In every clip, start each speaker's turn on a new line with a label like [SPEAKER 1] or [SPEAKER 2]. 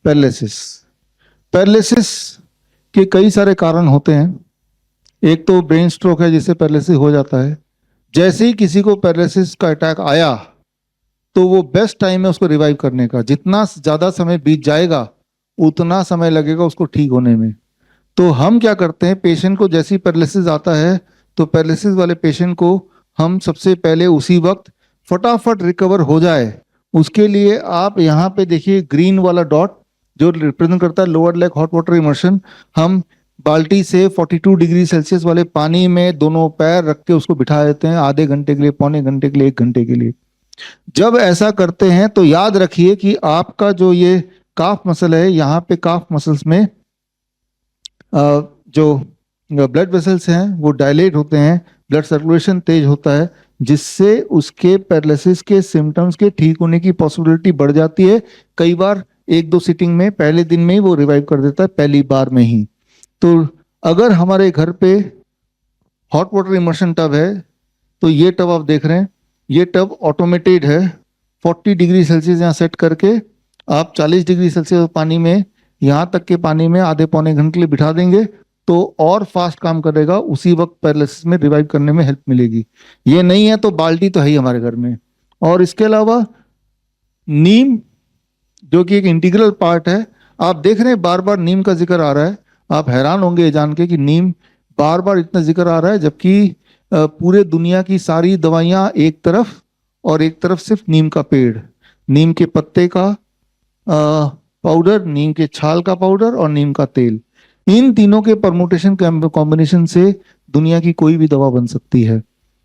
[SPEAKER 1] Paralysis. Paralysis के कई सारे कारण होते हैं। एक तो ब्रेन स्ट्रोक है जिससे पैरालिसिस हो जाता है। जैसे ही किसी को पैरालिसिस का अटैक आया तो वो बेस्ट टाइम है उसको रिवाइव करने का। जितना ज़्यादा समय बीत जाएगा उतना समय लगेगा उसको ठीक होने में। तो हम क्या करते हैं, पेशेंट को जैसे ही पैरालिसिस आता है तो पैरालिसिस वाले पेशेंट को हम सबसे पहले उसी वक्त फटाफट रिकवर हो जाए उसके लिए आप यहाँ पे देखिए ग्रीन वाला डॉट जो रिप्रेजेंट करता है lower leg hot water immersion. हम बाल्टी से 42 डिग्री सेल्सियस वाले पानी में दोनों पैर रख के उसको बिठा देते हैं आधे घंटे के लिए, पौने घंटे के लिए, 1 घंटे के लिए। जब ऐसा करते हैं तो याद रखिए कि आपका जो ये काफ मसल है, यहाँ पे काफ मसल्स में जो ब्लड वेसल्स हैं वो डायलेट होते हैं, ब्लड सर्कुलेशन तेज होता है, जिससे उसके पैरालिसिस के सिम्टम्स के ठीक होने की पॉसिबिलिटी बढ़ जाती है। कई बार 1-2 सिटिंग में, पहले दिन में ही वो रिवाइव कर देता है, पहली बार में ही। तो अगर हमारे घर पे हॉट वाटर इमर्शन टब है तो ये टब आप देख रहे हैं, ये टब ऑटोमेटेड है। 40 डिग्री सेल्सियस यहाँ सेट करके आप 40 डिग्री सेल्सियस पानी में, यहाँ तक के पानी में आधे पौने घंटे के लिए बिठा देंगे तो और फास्ट काम करेगा, उसी वक्त पैरालिसिस में रिवाइव करने में हेल्प मिलेगी। ये नहीं है तो बाल्टी तो है ही हमारे घर में। और इसके अलावा नीम जो कि एक इंटीग्रल पार्ट है, आप देख रहे हैं बार बार नीम का जिक्र आ रहा है। आप हैरान होंगे ये जान के कि नीम बार बार इतना जिक्र आ रहा है, जबकि पूरे दुनिया की सारी दवाइयाँ एक तरफ और एक तरफ सिर्फ नीम का पेड़, नीम के पत्ते का पाउडर, नीम के छाल का पाउडर और नीम का तेल, इन तीनों के परमुटेशन कॉम्बिनेशन से दुनिया की कोई भी दवा बन सकती है।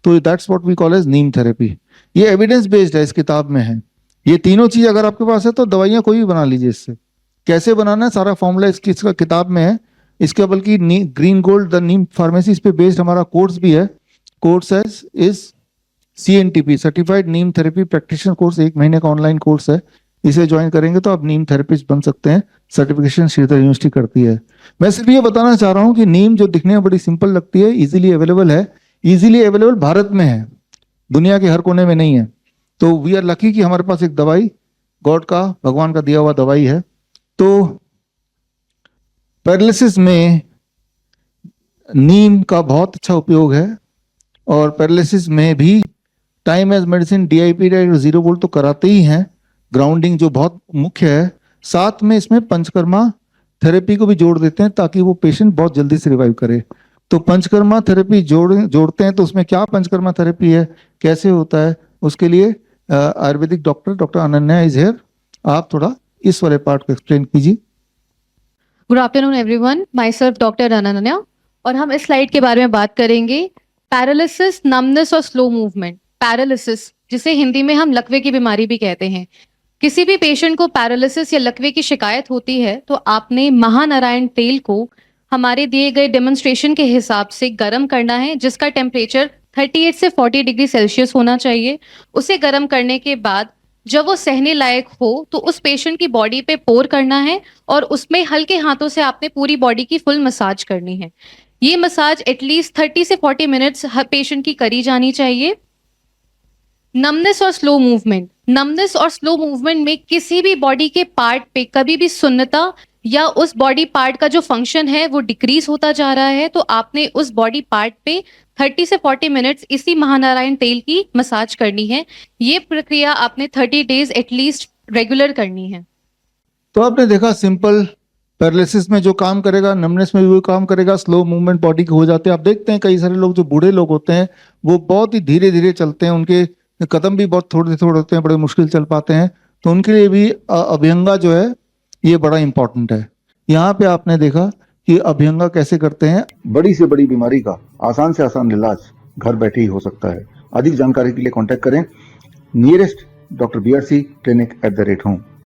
[SPEAKER 1] तो that's what we call as neem therapy. ये एविडेंस बेस्ड है, इस किताब में है। ये तीनों चीज अगर आपके पास है तो दवाइयाँ कोई भी बना लीजिए। इससे कैसे बनाना है सारा फॉर्मूला इसका किताब में है। इसके बल्कि green gold the Neem pharmacy इस पे बेस्ड हमारा कोर्स भी है। Course is CNTP certified Neem therapy practitioner course, 1 महीने का ऑनलाइन कोर्स है। इसे ज्वाइन करेंगे तो आप नीम थेरेपिस्ट बन सकते हैं। सर्टिफिकेशन श्रीधर यूनिवर्सिटी करती है। मैं सिर्फ ये बताना चाह रहा हूँ कि नीम जो दिखने में बड़ी सिंपल लगती है, इजीली अवेलेबल है। इजीली अवेलेबल भारत में है, दुनिया के हर कोने में नहीं है। तो वी आर लकी कि हमारे पास एक दवाई, गॉड का, भगवान का दिया हुआ दवाई है। तो पैरालिसिस में नीम का बहुत अच्छा उपयोग है। और पैरालिसिस में भी time as medicine, DIP 0 volt तो कराते ही हैं, ग्राउंडिंग जो बहुत मुख्य है। साथ में इसमें पंचकर्मा थेरेपी को भी जोड़ देते हैं ताकि वो पेशेंट बहुत जल्दी से रिवाइव करे। तो पंचकर्मा थेरेपी जोड़ते हैं। तो उसमें क्या पंचकर्मा थेरेपी है, कैसे होता है, उसके लिए Ayurvedic doctor Ananya is here. आप थोड़ा इस वाले पार्ट को एक्सप्लेन कीजिए।
[SPEAKER 2] Good afternoon everyone, my self doctor Ananya, और हम इस स्लाइड के बारे में बात करेंगे पैरालिसिस, नमनेस और स्लो मूवमेंट। पैरालिसिस जिसे हिंदी में हम लकवे की बीमारी भी कहते हैं। किसी भी पेशेंट को पैरालिसिस या लकवे की शिकायत होती है तो आपने महानारायण तेल को हमारे दिए गए डेमोन्स्ट्रेशन के हिसाब से गर्म करना है, जिसका टेम्परेचर 38 से 40 डिग्री सेल्सियस होना चाहिए। उसे गर्म करने के बाद जब वो सहने लायक हो तो उस पेशेंट की बॉडी पे पोर करना है और उसमें हल्के हाथों से आपने पूरी बॉडी की फुल मसाज करनी है। ये मसाज एटलीस्ट 30 से 40 मिनट्स हर पेशेंट की करी जानी चाहिए। नमनेस और स्लो मूवमेंट, नमनेस और स्लो मूवमेंट में किसी भी बॉडी के पार्ट पे कभी भी सुन्नता या उस बॉडी पार्ट का जो फंक्शन है वो डिक्रीज होता जा रहा है, तो आपने उस बॉडी पार्ट पे 30 से 40 मिनट्स इसी महानारायण तेल की मसाज करनी है। ये प्रक्रिया आपने 30 डेज एटलीस्ट रेगुलर करनी है।
[SPEAKER 1] तो आपने देखा, सिंपल पैरालिसिस में जो काम करेगा नमनेस में भी वो काम करेगा। स्लो मूवमेंट बॉडी के हो जाते हैं। आप देखते हैं कई सारे लोग जो बूढ़े लोग होते हैं वो बहुत ही धीरे धीरे चलते हैं, उनके कदम भी बहुत थोड़े थोड़े होते हैं, बड़े मुश्किल चल पाते हैं। तो उनके लिए भी अभ्यंगा जो है ये बड़ा इंपॉर्टेंट है। यहाँ पे आपने देखा कि अभ्यंगा कैसे करते हैं।
[SPEAKER 3] बड़ी से बड़ी बीमारी का आसान से आसान इलाज घर बैठे ही हो सकता है। अधिक जानकारी के लिए कांटेक्ट करें nearest doctor BRC clinic @ home.